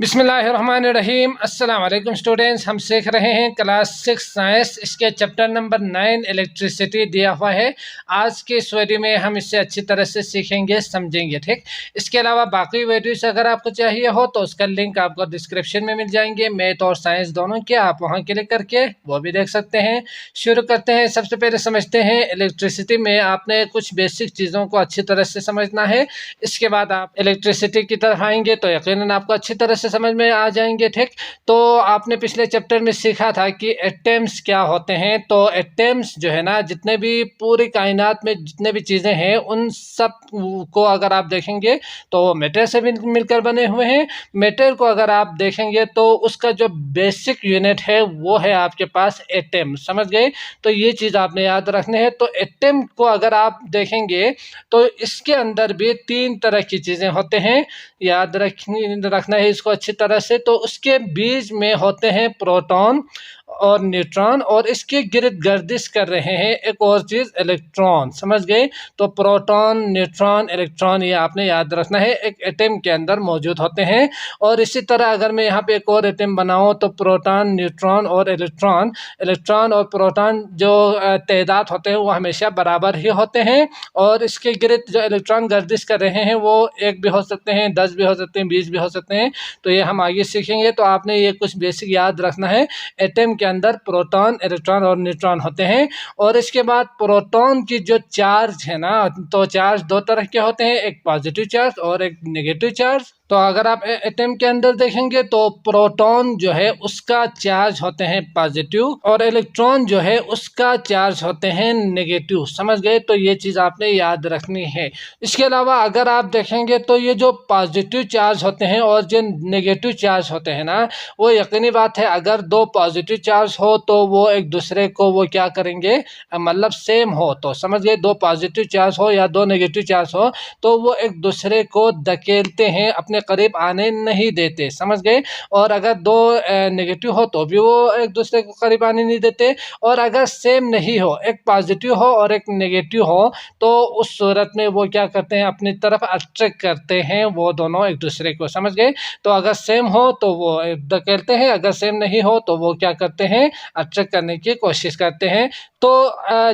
बिस्मिल्लाहिर्रहमानिर्रहीम। अस्सलाम वालेकुम स्टूडेंट्स, हम सीख रहे हैं क्लास 6 साइंस। इसके चैप्टर नंबर 9 इलेक्ट्रिसिटी दिया हुआ है। आज की इस वीडियो में हम इसे अच्छी तरह से सीखेंगे, समझेंगे। ठीक, इसके अलावा बाकी वीडियोस अगर आपको चाहिए हो तो उसका लिंक आपको डिस्क्रिप्शन में मिल जाएंगे, मैथ और साइंस दोनों के। आप वहां क्लिक करके वो भी देख सकते हैं। शुरू करते हैं। सबसे पहले समझते हैं इलेक्ट्रिसिटी में आपने कुछ बेसिक चीज़ों को अच्छी तरह से समझना है। इसके बाद आप इलेक्ट्रिसिटी की तरफ आएंगे तो यकीनन आपको अच्छी तरह से समझ में आ जाएंगे। ठीक, तो आपने पिछले चैप्टर में सीखा था कि एटम्स क्या होते हैं। तो एटम्स जो है ना, जितने भी पूरी कायनात में जितने भी चीज़ें हैं उन सब को अगर आप देखेंगे तो मैटर से मिलकर बने हुए हैं। मैटर को अगर आप देखेंगे तो उसका जो बेसिक यूनिट है वो है आपके पास एटम। समझ गए? तो ये चीज़ आपने याद रखनी है। तो एटम को अगर आप देखेंगे तो इसके अंदर भी 3 तरह की चीज़ें होते हैं। याद रखना है इसको अच्छी तरह से। तो उसके बीच में होते हैं प्रोटॉन और न्यूट्रॉन, और इसके गिर्द गर्दिश कर रहे हैं एक और चीज़, इलेक्ट्रॉन। समझ गए? तो प्रोटॉन, न्यूट्रॉन, इलेक्ट्रॉन, ये आपने याद रखना है, एक एटम के अंदर मौजूद होते हैं। और इसी तरह अगर मैं यहाँ पे एक और एटम बनाऊँ तो प्रोटॉन, न्यूट्रॉन और इलेक्ट्रॉन और प्रोटॉन जो तादाद होते हैं वो हमेशा बराबर ही होते हैं। और इसके गिर्द जो इलेक्ट्रॉन गर्दिश कर रहे हैं वो 1 भी हो सकते हैं, 10 भी हो सकते हैं, 20 भी हो सकते हैं। तो ये हम आगे सीखेंगे। तो आपने ये कुछ बेसिक याद रखना है। एटम के अंदर प्रोटॉन, इलेक्ट्रॉन और न्यूट्रॉन होते हैं। और इसके बाद प्रोटॉन की जो चार्ज है ना, तो चार्ज 2 तरह के होते हैं, एक पॉजिटिव चार्ज और एक नेगेटिव चार्ज। तो अगर आप एटम के अंदर देखेंगे तो प्रोटॉन जो है उसका चार्ज होते हैं पॉजिटिव, और इलेक्ट्रॉन जो है उसका चार्ज होते हैं नेगेटिव। समझ गए? तो ये चीज़ आपने याद रखनी है। इसके अलावा अगर आप देखेंगे तो ये जो पॉजिटिव चार्ज होते हैं और जो नेगेटिव चार्ज होते हैं ना, वो यकीनी बात है, अगर 2 पॉजिटिव चार्ज हो तो वो एक दूसरे को वो क्या करेंगे, मतलब सेम हो। तो समझ गए? 2 पॉजिटिव चार्ज हो या 2 नेगेटिव चार्ज हो तो वो एक दूसरे को धकेलते हैं, अपने करीब आने नहीं देते। समझ गए? और अगर 2 नेगेटिव हो तो भी वो एक दूसरे को करीब आने नहीं देते। और अगर सेम नहीं हो, एक पॉजिटिव हो और एक नेगेटिव हो, तो उस सूरत में वो क्या करते हैं, अपनी तरफ अट्रैक्ट करते हैं वो दोनों एक दूसरे को। समझ गए? तो अगर सेम हो तो वो धकेलते हैं, अगर सेम नहीं हो तो वो क्या करते हैं, अट्रैक्ट करने की कोशिश करते हैं। तो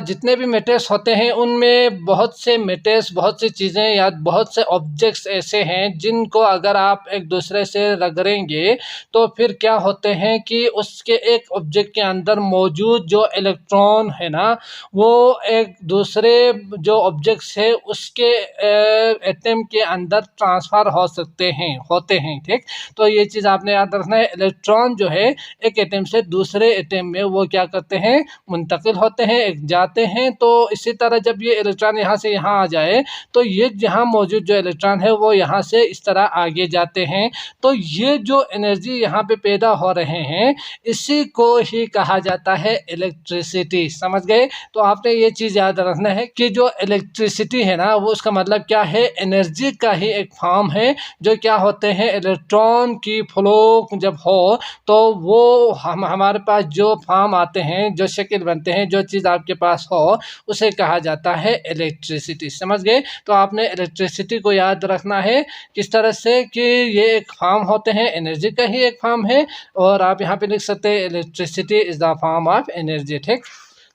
जितने भी मेटर्स होते हैं उनमें बहुत से मेटर्स, बहुत सी चीज़ें या बहुत से ऑब्जेक्ट्स ऐसे हैं जिनको अगर आप एक दूसरे से रगड़ेंगे तो फिर क्या होते हैं कि उसके एक ऑब्जेक्ट के अंदर मौजूद जो इलेक्ट्रॉन है ना, वो एक दूसरे जो ऑब्जेक्ट्स है उसके एटम के अंदर ट्रांसफ़र हो सकते हैं, होते हैं। ठीक, तो ये चीज़ आपने याद रखना है। इलेक्ट्रॉन जो है एक एटम से दूसरे एटम में वो क्या करते हैं, मुंतकिल होते हैं, एक जाते हैं। तो इसी तरह जब ये इलेक्ट्रॉन यहाँ से यहाँ आ जाए तो ये जहाँ मौजूद जो इलेक्ट्रॉन है वो यहाँ से इस तरह आगे जाते हैं। तो ये जो एनर्जी यहाँ पे पैदा हो रहे हैं इसी को ही कहा जाता है इलेक्ट्रिसिटी। समझ गए? तो आपने ये चीज़ याद रखना है कि जो इलेक्ट्रिसिटी है ना, वो उसका मतलब क्या है, एनर्जी का ही एक फॉर्म है। जो क्या होते हैं, इलेक्ट्रॉन की फ्लो जब हो तो वो हमारे पास जो फॉर्म आते हैं, जो शक्ल बनते हैं, जो चीज़ आपके पास हो उसे कहा जाता है इलेक्ट्रिसिटी। समझ गए? तो आपने इलेक्ट्रिसिटी को याद रखना है किस तरह से कि ये एक फॉर्म होते हैं, एनर्जी का ही एक फॉर्म है। और आप यहाँ पे लिख सकते हैं electricity is the form of energy. ठीक,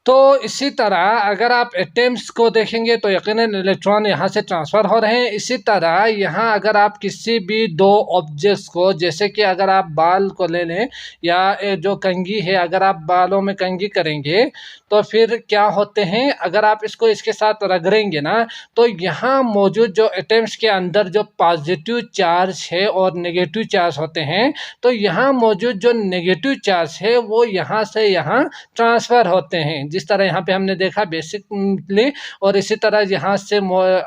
तो इसी तरह अगर आप एटम्स को देखेंगे तो यकीनन इलेक्ट्रॉन यहाँ से ट्रांसफ़र हो रहे हैं। इसी तरह यहाँ अगर आप किसी भी 2 ऑब्जेक्ट्स को, जैसे कि अगर आप बाल को ले लें या जो कंघी है, अगर आप बालों में कंघी करेंगे तो फिर क्या होते हैं, अगर आप इसको इसके साथ रगड़ेंगे ना तो यहाँ मौजूद जो एटम्स के अंदर जो पॉजिटिव चार्ज है और नेगेटिव चार्ज होते हैं, तो यहाँ मौजूद जो नेगेटिव चार्ज है वो यहाँ से यहाँ ट्रांसफ़र होते हैं, जिस तरह यहाँ पे हमने देखा बेसिकली। और इसी तरह यहाँ से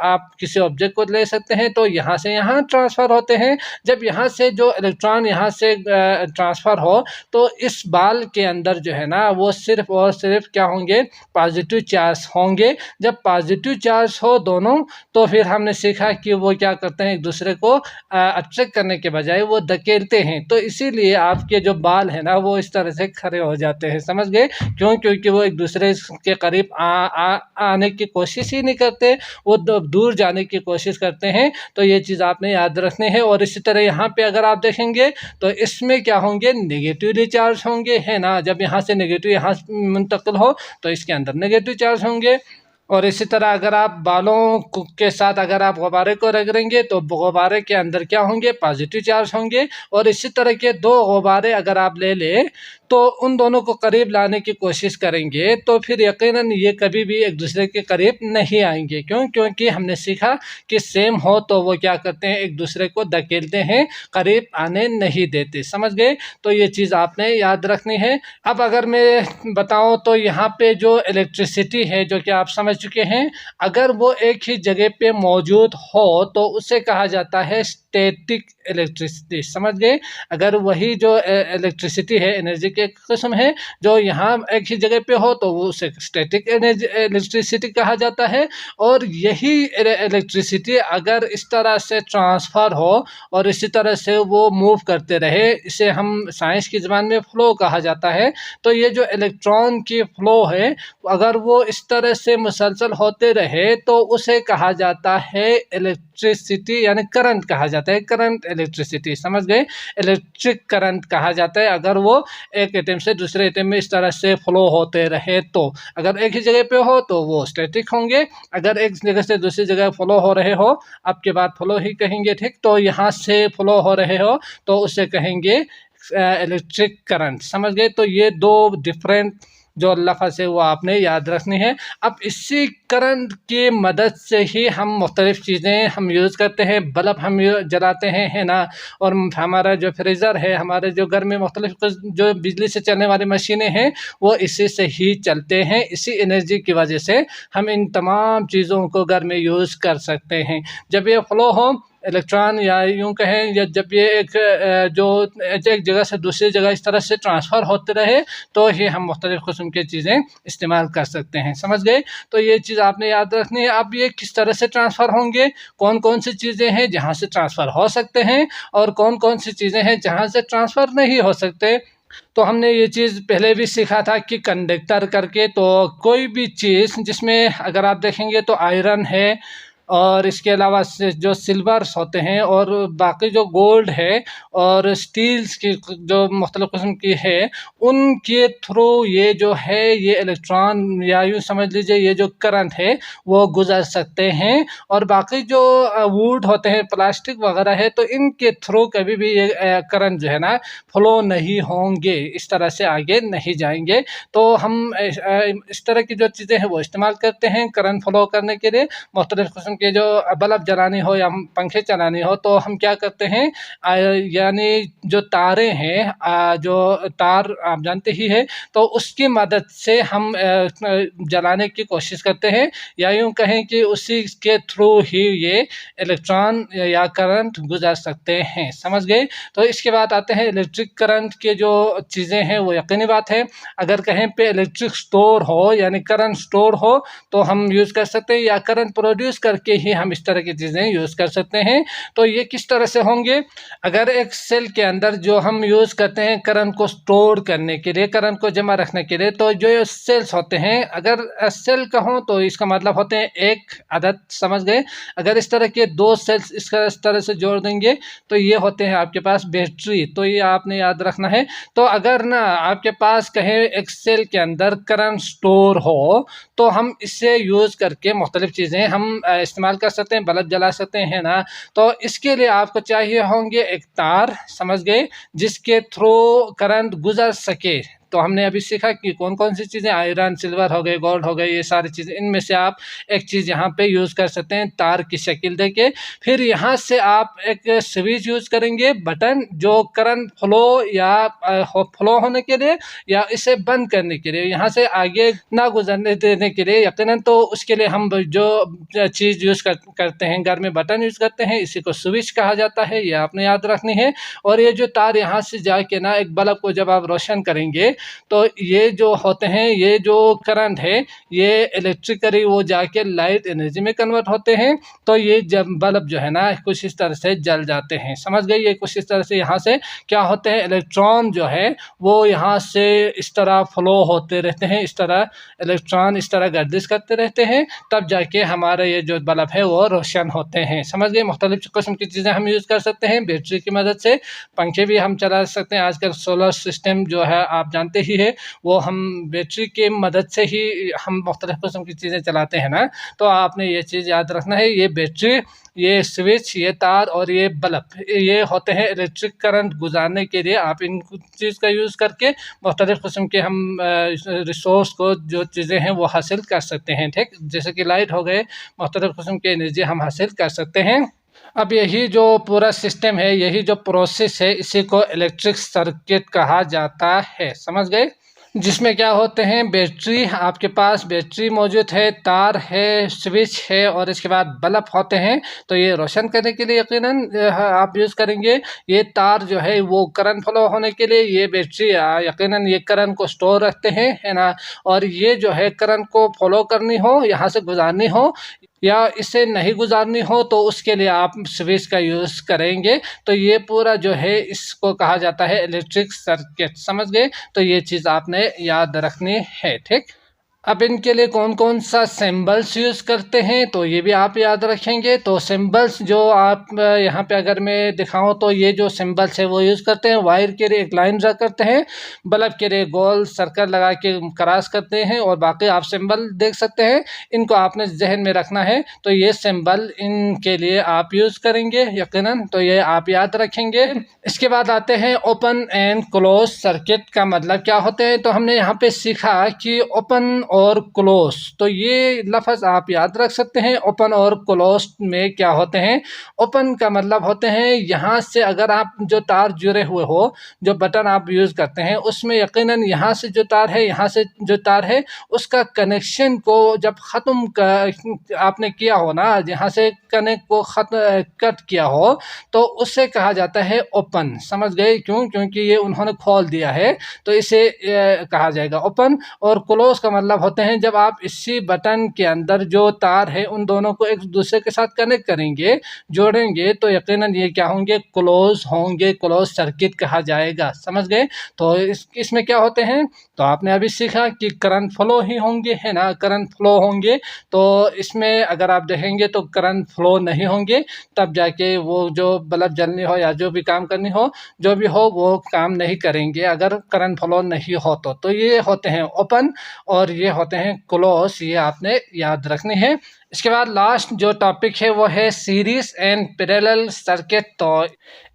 आप किसी ऑब्जेक्ट को ले सकते हैं तो यहाँ से यहाँ ट्रांसफ़र होते हैं। जब यहाँ से जो इलेक्ट्रॉन यहाँ से ट्रांसफ़र हो तो इस बाल के अंदर जो है ना वो सिर्फ और सिर्फ क्या होंगे, पॉजिटिव चार्ज होंगे। जब पॉजिटिव चार्ज हो दोनों तो फिर हमने सीखा कि वो क्या करते हैं, एक दूसरे को अट्रैक्ट करने के बजाय वो धकेलते हैं। तो इसीलिए आपके जो बाल है ना वो इस तरह से खड़े हो जाते हैं। समझ गए? क्यों? क्योंकि वो एक दूसरे दूसरे के करीब आने की कोशिश ही नहीं करते, वो दूर जाने की कोशिश करते हैं। तो ये चीज़ आपने याद रखनी है। और इसी तरह यहाँ पे अगर आप देखेंगे तो इसमें क्या होंगे, नेगेटिवली चार्ज होंगे, है ना। जब यहाँ से नेगेटिव यहाँ मुंतकिल हो तो इसके अंदर नेगेटिव चार्ज होंगे। और इसी तरह अगर आप बालों के साथ अगर आप गुब्बारे को रगड़ेंगे तो गुब्बारे के अंदर क्या होंगे, पॉजिटिव चार्ज होंगे। और इसी तरह के दो गुब्बारे अगर आप ले लें तो उन दोनों को करीब लाने की कोशिश करेंगे तो फिर यकीनन ये कभी भी एक दूसरे के करीब नहीं आएंगे। क्यों? क्योंकि हमने सीखा कि सेम हो तो वो क्या करते हैं, एक दूसरे को धकेलते हैं, करीब आने नहीं देते। समझ गए? तो ये चीज़ आपने याद रखनी है। अब अगर मैं बताऊं तो यहाँ पे जो इलेक्ट्रिसिटी है जो कि आप समझ चुके हैं, अगर वो एक ही जगह पे मौजूद हो तो उसे कहा जाता है स्टैटिक इलेक्ट्रिसिटी। समझ गए? अगर वही जो इलेक्ट्रिसिटी है, एनर्जी की एक किस्म है, जो यहाँ एक ही जगह पे हो तो वो उसे स्टैटिक इलेक्ट्रिसिटी कहा जाता है। और यही इलेक्ट्रिसिटी अगर इस तरह से ट्रांसफ़र हो और इसी तरह से वो मूव करते रहे, इसे हम साइंस की ज़बान में फ्लो कहा जाता है। तो ये जो इलेक्ट्रॉन की फ्लो है, अगर वो इस तरह से मुसलसल होते रहे तो उसे कहा जाता है इलेक्ट्रिसिटी, यानी करंट कहा जाता है, करंट इलेक्ट्रिसिटी। समझ गए? इलेक्ट्रिक करंट कहा जाता है अगर वो एक एटम से दूसरे एटम में इस तरह से फ्लो होते रहे। तो अगर एक ही जगह पे हो तो वो स्टैटिक होंगे, अगर एक जगह से दूसरी जगह फ्लो हो रहे हो, आपके बाद फ्लो ही कहेंगे, ठीक। तो यहाँ से फ्लो हो रहे हो तो उसे कहेंगे इलेक्ट्रिक करंट। समझ गए? तो ये दो डिफरेंट जो लफ्ज़ है वो आपने याद रखनी है। अब इसी करंट की मदद से ही हम मुख्तलिफ़ चीज़ें हम यूज़ करते हैं, बल्ब हम जलाते हैं, है ना। और हमारा जो फ्रीज़र है, हमारे जो घर में मुख्तलिफ़ जो बिजली से चलने वाली मशीनें हैं वो इसी से ही चलते हैं। इसी एनर्जी की वजह से हम इन तमाम चीज़ों को घर में यूज़ कर सकते हैं। जब ये फ्लो हो इलेक्ट्रॉन, या यूँ कहें, या जब ये एक जगह से दूसरी जगह इस तरह से ट्रांसफ़र होते रहे तो ही हम मुख्तलिफ़ किस्म की चीज़ें इस्तेमाल कर सकते हैं। समझ गए? तो ये चीज़ आपने याद रखनी है। अब ये किस तरह से ट्रांसफ़र होंगे, कौन कौन सी चीज़ें हैं जहाँ से ट्रांसफ़र हो सकते हैं और कौन कौन सी चीज़ें हैं जहाँ से ट्रांसफ़र नहीं हो सकते। तो हमने ये चीज़ पहले भी सीखा था कि कंडक्टर करके, तो कोई भी चीज़ जिसमें अगर आप देखेंगे तो आयरन है और इसके अलावा जो सिल्वर्स होते हैं और बाकी जो गोल्ड है और स्टील्स की जो मुख्तलिफ़ किस्म की है, उनके थ्रू ये जो है ये इलेक्ट्रॉन, या यूँ समझ लीजिए ये जो करंट है वो गुज़र सकते हैं। और बाकी जो वुड होते हैं, प्लास्टिक वगैरह है, तो इनके थ्रू कभी भी ये करंट जो है ना फ्लो नहीं होंगे, इस तरह से आगे नहीं जाएंगे। तो हम इस तरह की जो चीज़ें हैं वो इस्तेमाल करते हैं करंट फ्लो करने के लिए। मुख्तलिफ़ किस्म के जो बल्ब जलानी हो या पंखे चलानी हो तो हम क्या करते हैं, यानी जो तारे हैं, जो तार आप जानते ही हैं, तो उसकी मदद से हम जलाने की कोशिश करते हैं, या यूँ कहें कि उसी के थ्रू ही ये इलेक्ट्रॉन या करंट गुजर सकते हैं। समझ गए? तो इसके बाद आते हैं इलेक्ट्रिक करंट के जो चीज़ें हैं वो यकीनी बात है, अगर कहीं पे इलेक्ट्रिक स्टोर हो यानी करंट स्टोर हो तो हम यूज़ कर सकते हैं, या करंट प्रोड्यूस करके ही हम इस तरह की चीज़ें यूज़ कर सकते हैं। तो ये किस तरह से होंगे, अगर एक सेल के अंदर जो हम यूज़ करते हैं करंट को स्टोर करने के लिए, करंट को जमा रखने के लिए, तो जो सेल्स होते हैं, अगर सेल कहूँ तो इसका मतलब होते हैं एक अदद। समझ गए? अगर इस तरह के दो सेल्स इस तरह से जोड़ देंगे तो ये होते हैं आपके पास बैटरी। तो ये आपने याद रखना है। तो अगर ना आपके पास कहे एक सेल के अंदर करंट स्टोर हो तो हम इससे यूज़ करके मुख्तलिफ़ चीज़ें हम इस्तेमाल कर सकते हैं, बल्ब जला सकते हैं ना। तो इसके लिए आपको चाहिए होंगे एक तार, समझ गए, जिसके थ्रू करंट गुजर सके। तो हमने अभी सीखा कि कौन कौन सी चीज़ें, आयरन, सिल्वर हो गए, गोल्ड हो गए, ये सारी चीज़ें, इनमें से आप एक चीज़ यहाँ पे यूज़ कर सकते हैं तार की शक्ल देके। फिर यहाँ से आप एक स्विच यूज़ करेंगे, बटन, जो करंट फ्लो या फ्लो होने के लिए या इसे बंद करने के लिए, यहाँ से आगे ना गुजरने देने के लिए यकीनन। तो उसके लिए हम जो चीज़ यूज़ करते हैं घर में, बटन यूज़ करते हैं, इसी को स्विच कहा जाता है, ये आपने याद रखनी है। और ये जो तार यहाँ से जाके ना एक बल्ब को जब आप रोशन करेंगे तो ये जो होते हैं, ये जो करंट है ये इलेक्ट्रिकली वो जाके लाइट एनर्जी में कन्वर्ट होते हैं। तो ये जब बल्ब जो है ना कुछ इस तरह से जल जाते हैं, समझ गए। ये कुछ इस तरह से यहाँ से क्या होते हैं, इलेक्ट्रॉन जो है वो यहाँ से इस तरह फ्लो होते रहते हैं, इस तरह इलेक्ट्रॉन इस तरह गर्दिश करते रहते हैं, तब जाके हमारा ये जो बल्ब है वो रोशन होते हैं, समझ गए। मुख्तलिफ किस्म की चीज़ें हम यूज़ कर सकते हैं बैटरी की मदद से। पंखे भी हम चला सकते हैं, आजकल सोलर सिस्टम जो है आप जानते ही है, वो हम बैटरी की मदद से ही हम मुख्तलिफ किस्म की चीज़ें चलाते हैं ना। तो आपने ये चीज़ याद रखना है, ये बैटरी, ये स्विच, ये तार और ये बल्ब, ये होते हैं इलेक्ट्रिक करंट गुजारने के लिए। आप इन चीज़ का यूज़ करके मुख्तलिफ किस्म के हम रिसोर्स को, जो चीज़ें हैं वो हासिल कर सकते हैं, ठीक। जैसे कि लाइट हो गए, मुख्तलिफ किस्म की एनर्जी हम हासिल कर सकते हैं। अब यही जो पूरा सिस्टम है, यही जो प्रोसेस है, इसी को इलेक्ट्रिक सर्किट कहा जाता है, समझ गए। जिसमें क्या होते हैं, बैटरी, आपके पास बैटरी मौजूद है, तार है, स्विच है और इसके बाद बल्ब होते हैं। तो ये रोशन करने के लिए यकीनन आप यूज़ करेंगे। ये तार जो है वो करंट फ्लो होने के लिए, ये बैटरी यकीनन ये करंट को स्टोर रखते हैं, है ना। और ये जो है करंट को फॉलो करनी हो, यहाँ से गुजारनी हो या इसे नहीं गुजारनी हो, तो उसके लिए आप स्विच का यूज़ करेंगे। तो ये पूरा जो है इसको कहा जाता है इलेक्ट्रिक सर्किट, समझ गए। तो ये चीज़ आपने याद रखनी है, ठीक। अब इनके लिए कौन कौन सा सिंबल्स यूज़ करते हैं, तो ये भी आप याद रखेंगे। तो सिंबल्स जो आप यहाँ पे अगर मैं दिखाऊं, तो ये जो सिंबल्स है वो यूज़ करते हैं। वायर के लिए एक लाइन ड्रा करते हैं, बल्ब के लिए गोल सर्कल लगा के क्रॉस करते हैं, और बाकी आप सिंबल देख सकते हैं। इनको आपने जहन में रखना है। तो ये सिंबल इनके लिए आप यूज़ करेंगे यकीनन, तो ये आप याद रखेंगे। इसके बाद आते हैं ओपन एंड क्लोज सर्किट का मतलब क्या होते हैं। तो हमने यहाँ पे सीखा कि ओपन और क्लोज, तो ये लफ्ज़ आप याद रख सकते हैं। ओपन और क्लोज में क्या होते हैं, ओपन का मतलब होते हैं यहाँ से अगर आप जो तार जुड़े हुए हो, जो बटन आप यूज़ करते हैं, उसमें यकीनन यहाँ से जो तार है, यहाँ से जो तार है, उसका कनेक्शन को जब ख़त्म आपने किया हो ना, यहाँ से कनेक्ट को कट किया हो, तो उससे कहा जाता है ओपन, समझ गए। क्यों? क्योंकि ये उन्होंने खोल दिया है, तो इसे कहा जाएगा ओपन। और क्लोज का मतलब होते हैं जब आप इसी बटन के अंदर जो तार है उन दोनों को एक दूसरे के साथ कनेक्ट करेंगे, जोड़ेंगे, तो यकीनन ये क्या होंगे, क्लोज होंगे, क्लोज सर्किट कहा जाएगा, समझ गए। तो इसमें क्या होते हैं, तो आपने अभी सीखा कि करंट फ्लो ही होंगे, है ना, करंट फ्लो होंगे। तो इसमें अगर आप देखेंगे तो करंट फ्लो नहीं होंगे, तब जाके वो जो बल्ब जलनी हो या जो भी काम करनी हो, जो भी हो, वो काम नहीं करेंगे अगर करंट फ्लो नहीं हो तो ये होते हैं ओपन और ये होते हैं क्लोज, ये आपने याद रखने हैं। इसके बाद लास्ट जो टॉपिक है वो है सीरीज एंड पैरेलल सर्किट। तो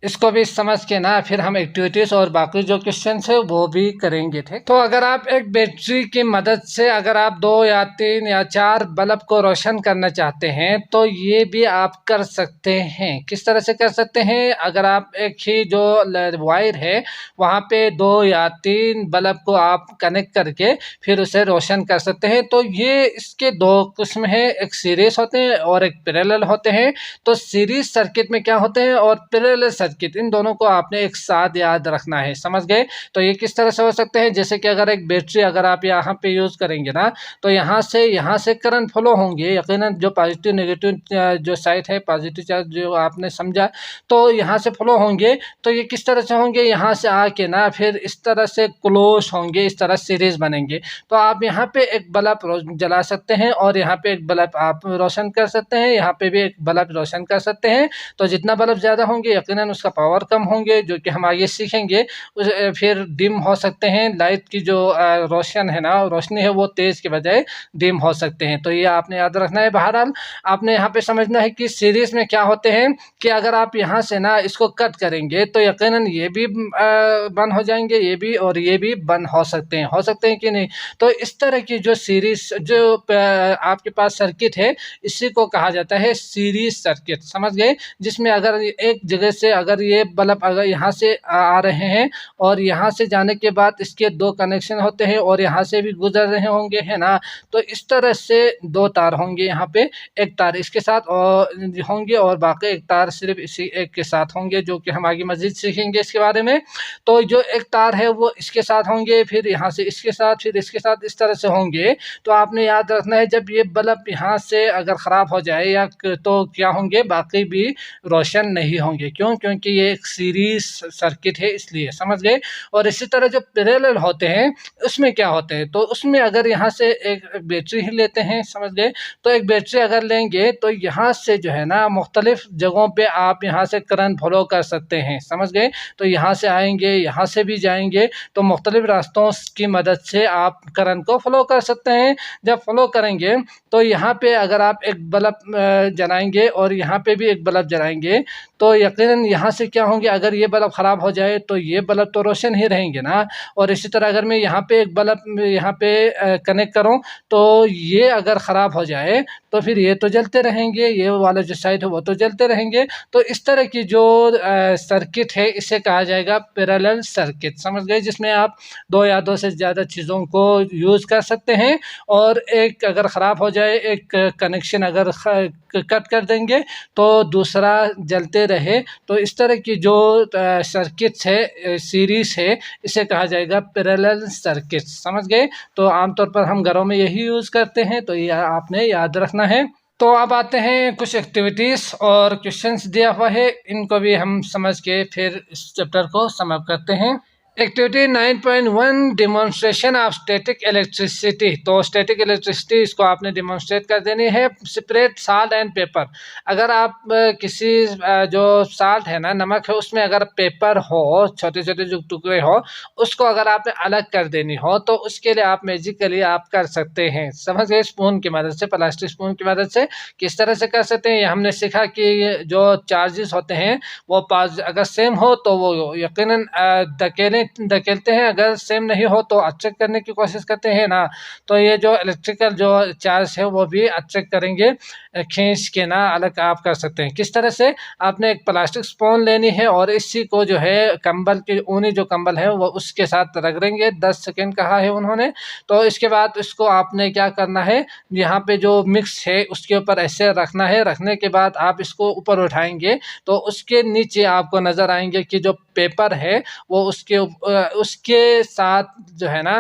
इसको भी समझ के ना फिर हम एक्टिविटीज़ और बाकी जो क्वेश्चन है वो भी करेंगे, ठीक। तो अगर आप एक बैटरी की मदद से अगर आप 2 या 3 या 4 बल्ब को रोशन करना चाहते हैं, तो ये भी आप कर सकते हैं। किस तरह से कर सकते हैं, अगर आप एक ही जो वायर है वहाँ पे 2 या 3 बल्ब को आप कनेक्ट करके फिर उसे रोशन कर सकते हैं। तो ये इसके 2 किस्म है, एक सीरीज होते हैं और एक पैरेलल होते हैं। तो सीरीज सर्किट में क्या होते हैं और पैरेलल सर्किट, इन दोनों को आपने एक साथ याद रखना है, समझ गए। तो ये किस तरह से हो सकते हैं, जैसे कि अगर एक बैटरी अगर आप यहाँ पे यूज़ करेंगे ना, तो यहाँ से करंट फ्लो होंगे, यकीनन जो पॉजिटिव नेगेटिव जो साइड है, पॉजिटिव चार्ज जो आपने समझा, तो यहाँ से फ्लो होंगे। तो ये किस तरह से होंगे, यहाँ से आके ना फिर इस तरह से क्लोज होंगे, इस तरह सीरीज बनेंगे। तो आप यहाँ पे एक बल्ब जला सकते हैं और यहाँ पे एक बल्ब आप रोशन कर सकते हैं, यहाँ पे भी एक बल्ब रोशन कर सकते हैं। तो जितना बल्ब ज़्यादा होंगे यकीनन उसका पावर कम होंगे, जो कि हम आगे सीखेंगे। फिर डिम हो सकते हैं, लाइट की जो रोशन है ना, रोशनी है, वो तेज़ के बजाय डिम हो सकते हैं। तो ये आपने याद रखना है। बहरहाल आपने यहाँ पे समझना है कि सीरीज़ में क्या होते हैं कि अगर आप यहाँ से ना इसको कट करेंगे तो यकीनन ये भी बंद हो जाएंगे, ये भी और ये भी बंद हो सकते हैं कि नहीं। तो इस तरह की जो सीरीज़ जो आपके पास सर्किट है, इसी को कहा जाता है सीरीज सर्किट, समझ गए। जिसमें अगर एक जगह से अगर ये बल्ब अगर यहाँ से आ रहे हैं और यहाँ से जाने के बाद इसके दो कनेक्शन होते हैं और यहाँ से भी गुजर रहे होंगे, है ना, तो इस तरह से दो तार होंगे, यहाँ पे एक तार इसके साथ और होंगे और बाकी एक तार सिर्फ इसी एक के साथ होंगे, जो कि हम आगे मजीद सीखेंगे इसके बारे में। तो जो एक तार है वो इसके साथ होंगे, फिर यहाँ से इसके साथ, फिर इसके साथ, इस तरह से होंगे। तो आपने याद रखना है जब ये बल्ब यहाँ से अगर ख़राब हो जाए या तो क्या होंगे, बाकी भी रोशन नहीं होंगे। क्यों? क्योंकि ये एक सीरीज सर्किट है, इसलिए, समझ गए। और इसी तरह जो पैरेलल होते हैं उसमें क्या होते हैं, तो उसमें अगर यहाँ से एक बैटरी ही लेते हैं, समझ गए, तो एक बैटरी अगर लेंगे तो यहाँ से जो है ना मुख्तलिफ जगहों पे आप यहाँ से करंट फॉलो कर सकते हैं, समझ गए। तो यहाँ से आएंगे, यहाँ से भी जाएंगे, तो मुख्तलिफ रास्तों की मदद से आप करंट को फॉलो कर सकते हैं। जब फॉलो करेंगे तो यहाँ पे अगर आप एक बल्ब जलाएंगे और यहाँ पे भी एक बल्ब जलाएंगे तो यकीनन यहाँ से क्या होंगे, अगर ये बल्ब ख़राब हो जाए तो ये बल्ब तो रोशन ही रहेंगे ना। और इसी तरह अगर मैं यहाँ पे एक बल्ब यहाँ पे कनेक्ट करूँ तो ये अगर ख़राब हो जाए तो फिर ये तो जलते रहेंगे, ये वाला जो साइड है वो तो जलते रहेंगे। तो इस तरह की जो सर्किट है इसे कहा जाएगा पैरेलल सर्किट, समझ गए, जिसमें आप दो या दो से ज़्यादा चीज़ों को यूज़ कर सकते हैं और एक अगर ख़राब हो जाए, एक कनेक्शन अगर कट कर देंगे तो दूसरा जलते रहे। तो इस तरह की जो सर्किट्स है, सीरीज़ है, इसे कहा जाएगा पैरेलल सर्किट, समझ गए। तो आमतौर पर हम घरों में यही यूज़ करते हैं, तो यह आपने याद रखना है। तो अब आते हैं कुछ एक्टिविटीज़ और क्वेश्चंस दिया हुआ है, इनको भी हम समझ के फिर इस चैप्टर को समाप्त करते हैं। Activity 9.1 demonstration of static electricity. तो स्टैटिक इलेक्ट्रिसिटी इसको आपने डिमॉन्स्ट्रेट कर देनी है। Separate salt and paper. अगर आप किसी जो साल्ट है ना, नमक है, उसमें अगर पेपर हो, छोटे छोटे जो टुकड़े हो, उसको अगर आपने अलग कर देनी हो तो उसके लिए आप मैजिकली आप कर सकते हैं, समझ गए। स्पून की मदद से, प्लास्टिक स्पून की मदद से किस तरह से कर सकते हैं, ये हमने सीखा कि जो चार्जेस होते हैं वो अगर सेम हो तो वो यकीनन धकेलते हैं, अगर सेम नहीं हो तो अट्रैक्ट करने की कोशिश करते हैं ना। तो ये जो इलेक्ट्रिकल जो चार्ज है वो भी अट्रैक्ट करेंगे, खींच के ना अलग आप कर सकते हैं। किस तरह से, आपने एक प्लास्टिक स्पून लेनी है और इसी को जो है कंबल के ऊनी जो कंबल है वो उसके साथ रगड़ेंगे, 10 सेकेंड कहा है उन्होंने। तो इसके बाद इसको आपने क्या करना है, यहाँ पे जो मिक्स है उसके ऊपर ऐसे रखना है। रखने के बाद आप इसको ऊपर उठाएंगे तो उसके नीचे आपको नज़र आएंगे कि जो पेपर है वो उसके साथ जो है ना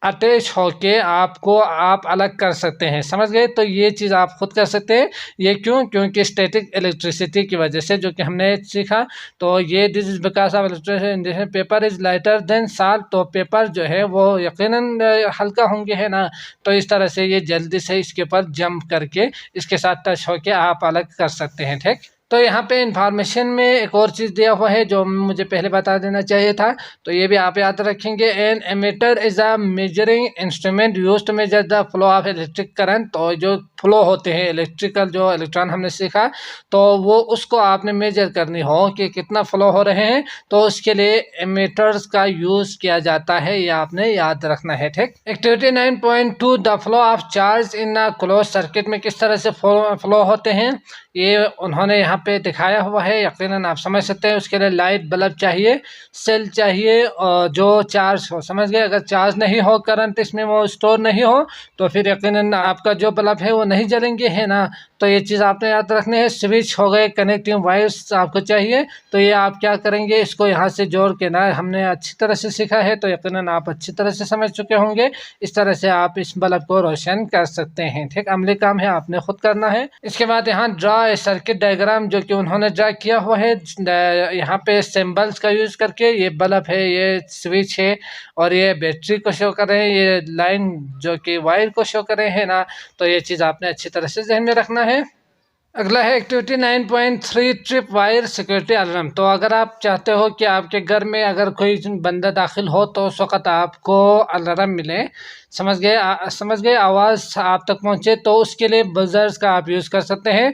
अटैच होके आपको आप अलग कर सकते हैं, समझ गए। तो ये चीज़ आप खुद कर सकते हैं। ये क्यों? क्योंकि स्टैटिक इलेक्ट्रिसिटी की वजह से, जो कि हमने सीखा। तो ये this is because of electricity, paper is lighter than salt. तो पेपर जो है वो यकीनन हल्का होंगे, है ना। तो इस तरह से ये जल्दी से इसके ऊपर जंप करके इसके साथ टच होके आप अलग कर सकते हैं, ठीक। तो यहाँ पे इंफॉर्मेशन में एक और चीज़ दिया हुआ है जो मुझे पहले बता देना चाहिए था, तो ये भी आप याद रखेंगे। An ammeter is a measuring instrument used to measure the flow of electric current. तो जो फ्लो होते हैं इलेक्ट्रिकल जो इलेक्ट्रॉन हमने सीखा, तो वो उसको आपने मेजर करनी हो कि कितना फ्लो हो रहे हैं, तो उसके लिए एमीटर्स का यूज़ किया जाता है, ये आपने याद रखना है, ठीक। Activity 9.2 the flow of charge in a close circuit में किस तरह से फ्लो होते हैं ये उन्होंने यहाँ पे दिखाया हुआ है, यकीनन आप समझ सकते हैं। उसके लिए लाइट बल्ब चाहिए, सेल चाहिए और जो चार्ज हो, समझ गए। अगर चार्ज नहीं हो, करंट इसमें वो स्टोर नहीं हो, तो फिर यकीनन आपका जो बल्ब है वो नहीं जलेंगे, है ना। तो ये चीज़ आपने याद रखनी है। स्विच हो गए, कनेक्टिंग वायर्स आपको चाहिए, तो ये आप क्या करेंगे, इसको यहाँ से जोड़ के ना, हमने अच्छी तरह से सीखा है तो यकीनन आप अच्छी तरह से समझ चुके होंगे। इस तरह से आप इस बल्ब को रोशन कर सकते हैं, ठीक। अमली काम है, आपने खुद करना है। इसके बाद यहाँ ड्रा सर्किट डायग्राम जो कि उन्होंने ड्रा किया हुआ है, यहाँ पे सिंबल्स का यूज़ करके। ये बल्ब है, ये स्विच है और ये बैटरी को शो कर रहे हैं, ये लाइन जो कि वायर को शो कर रहे हैं ना। तो ये चीज़ आपने अच्छी तरह से ध्यान में रखना है। अगला है activity 9.3 trip wire security alarm. तो अगर आप चाहते हो कि आपके घर में अगर कोई बंदा दाखिल हो तो उस वक़्त आपको अलार्म मिले, समझ गए, आवाज़ आप तक पहुँचे, तो उसके लिए बजर्स का आप यूज़ कर सकते हैं।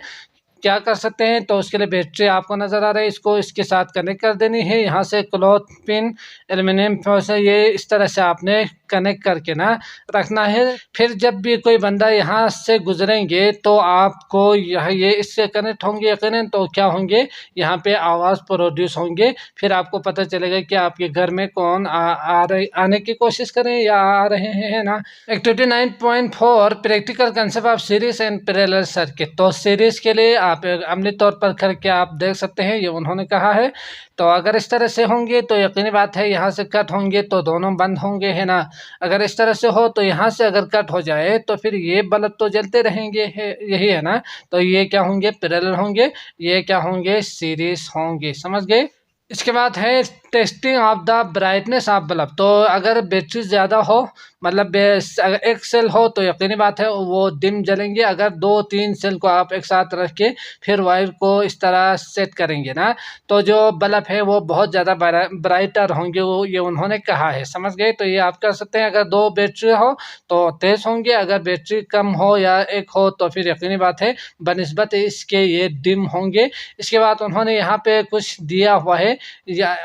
क्या कर सकते हैं, तो उसके लिए बैटरी आपको नज़र आ रही है, इसको इसके साथ कनेक्ट कर देनी है। यहाँ से क्लॉथ पिन एल्युमिनियम से ये इस तरह से आपने कनेक्ट करके ना रखना है। फिर जब भी कोई बंदा यहाँ से गुजरेंगे तो आपको यह ये इससे कनेक्ट होंगे यकीनन, तो क्या होंगे, यहाँ पे आवाज़ प्रोड्यूस होंगे। फिर आपको पता चलेगा कि आपके घर में कौन आने की कोशिश करें या आ रहे हैं, है ना। Activity 9.4 practical concept of series and parallel circuit. तो सीरीज के लिए आप अमली तौर पर करके आप देख सकते हैं, ये उन्होंने कहा है। तो अगर इस तरह से होंगे तो यकीनी बात है यहाँ से कट होंगे तो दोनों बंद होंगे, है ना। अगर इस तरह से हो तो यहाँ से अगर कट हो जाए तो फिर ये बल्ब तो जलते रहेंगे, है यही है ना। तो ये क्या होंगे, पैरेलल होंगे, ये क्या होंगे, सीरीज होंगे, समझ गए। इसके बाद है testing of the brightness of bulb. तो अगर बैटरी ज़्यादा हो, मतलब अगर एक सेल हो तो यकीनी बात है वो डिम जलेंगे। अगर 2-3 सेल को आप एक साथ रख के फिर वायर को इस तरह सेट करेंगे ना, तो जो बल्ब है वो बहुत ज़्यादा ब्राइटर होंगे, वो ये उन्होंने कहा है, समझ गए। तो ये आप कर सकते हैं, अगर 2 बैटरी हो तो तेज़ होंगे, अगर बैटरी कम हो या एक हो तो फिर यकीनी बात है बनिस्बत इसके ये डिम होंगे। इसके बाद उन्होंने यहाँ पे कुछ दिया हुआ है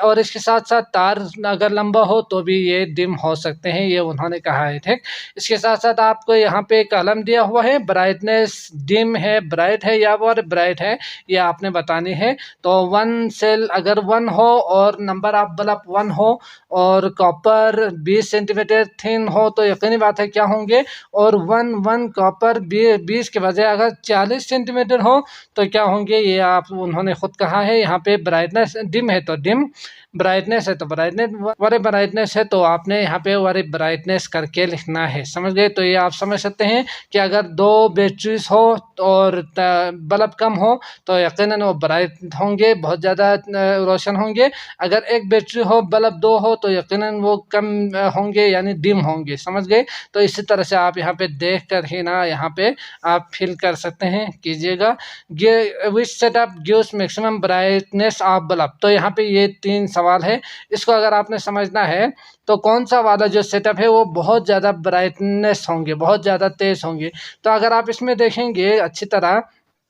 और इसके साथ साथ तार अगर लंबा हो तो भी ये डिम हो सकते हैं, ये उन्होंने कहा है, ठीक। इसके साथ साथ आपको यहाँ पे कलम दिया हुआ है, ब्राइटनेस डिम है, ब्राइट है या और ब्राइट है, ये आपने बतानी है। तो 1 सेल अगर 1 हो और नंबर ऑफ बल्ब 1 हो और कॉपर 20 सेंटीमीटर थिन हो तो यकीनी बात है क्या होंगे, और 1 कॉपर 20 के बजाय अगर 40 सेंटीमीटर हो तो क्या होंगे, ये आप उन्होंने खुद कहा है। यहाँ पे ब्राइटनेस डिम है तो डिम, ब्राइटनेस है तो ब्राइटनेस, वारे ब्राइटनेस है तो आपने यहाँ पे वारे ब्राइटनेस करके लिखना है, समझ गए। तो ये आप समझ सकते हैं कि अगर 2 बैटरीज हो और बल्ब कम हो तो यकीनन वो ब्राइट होंगे, बहुत ज़्यादा रोशन होंगे। अगर एक बैटरी हो बल्ब 2 हो तो यकीनन वो कम होंगे, यानी डिम होंगे, समझ गए। तो इसी तरह से आप यहाँ पे देख कर ही ना यहाँ पे आप फिल कर सकते हैं, कीजिएगा। Which setup gives maximum brightness of bulb. तो यहाँ पे ये 3 सवाल है, इसको अगर आपने समझना है तो कौन सा वाला जो सेटअप है वो बहुत ज़्यादा ब्राइटनेस होंगे, बहुत ज़्यादा तेज़ होंगे। तो अगर आप इसमें देखेंगे अच्छी तरह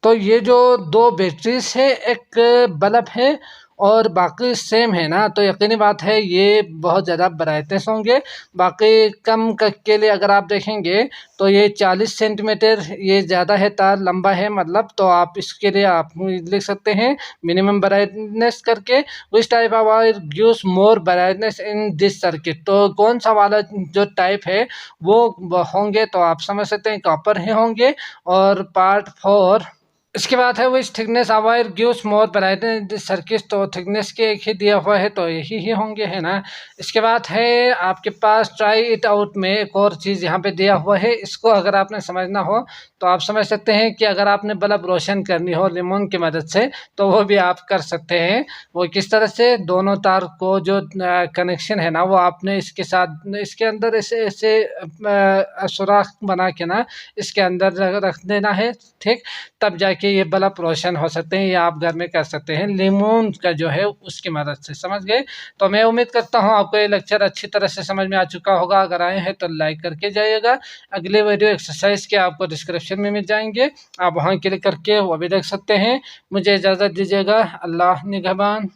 तो ये जो 2 बैटरीज है, एक बल्ब है और बाकी सेम है ना, तो यकीनी बात है ये बहुत ज़्यादा ब्राइटनेस होंगे। बाकी कम के लिए अगर आप देखेंगे तो ये 40 सेंटीमीटर ये ज़्यादा है, तार लंबा है मतलब, तो आप इसके लिए आप लिख सकते हैं मिनिमम ब्राइटनेस करके। Which type of wire gives more brightness in this circuit. तो कौन सा वाला जो टाइप है वो होंगे, तो आप समझ सकते हैं कॉपर ही होंगे। और पार्ट 4 इसके बाद है which thickness of wire gives more brightness in this circuit. तो थिकनेस के एक ही दिया हुआ है तो यही ही होंगे, है ना। इसके बाद है आपके पास ट्राई इट आउट में एक और चीज़ यहाँ पे दिया हुआ है, इसको अगर आपने समझना हो तो आप समझ सकते हैं कि अगर आपने बल्ब रोशन करनी हो लेमन की मदद से तो वो भी आप कर सकते हैं। वो किस तरह से, दोनों तार को जो कनेक्शन है ना वो आपने इसके साथ इसके अंदर ऐसे ऐसे सुराख बना के ना इसके अंदर रख देना है, ठीक। तब जाके ये बल्ब रोशन हो सकते हैं, या आप घर में कर सकते हैं लेमन का जो है उसकी मदद से, समझ गए। तो मैं उम्मीद करता हूँ आपको ये लेक्चर अच्छी तरह से समझ में आ चुका होगा। अगर आए हैं तो लाइक करके जाइएगा। अगले वीडियो एक्सरसाइज के आपको डिस्क्रिप्शन में मिल जाएंगे, आप वहाँ क्लिक करके वो भी देख सकते हैं। मुझे इजाज़त दीजिएगा। अल्लाह निगहबान।